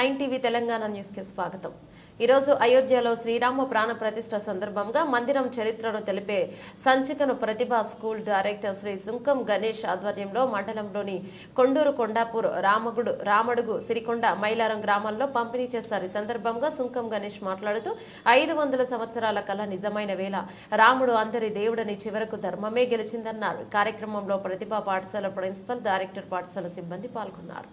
9 TV Telangana news కి స్వాగతం. ఈ రోజు అయోధ్యలో శ్రీరామ ప్రాణ ప్రతిష్ఠ సందర్భంగా మందిరం చరిత్రను తెలిపే సంచికను ప్రతిభ స్కూల్ డైరెక్టర్ శ్రీ సుంకం గణేష్ ఆధ్వర్యంలో మండలంలోని కొండూరు, కొండాపూర్, రామడుగు, సిరికొండ, మైలారం గ్రామాల్లో పంపిణీ చేశారు. ఈ సందర్భంగా సుంకం గణేష్ మాట్లాడుతూ 500 సంవత్సరాల కళ నిజమైన వేళ రాముడు అందరి దేవుడని చివరకు ధర్మమే గెలిచిందన్నారు. కార్యక్రమంలో ప్రతిభ పాఠశాల ప్రిన్సిపల్, డైరెక్టర్, పాఠశాల సిబ్బంది పాల్గొన్నారు.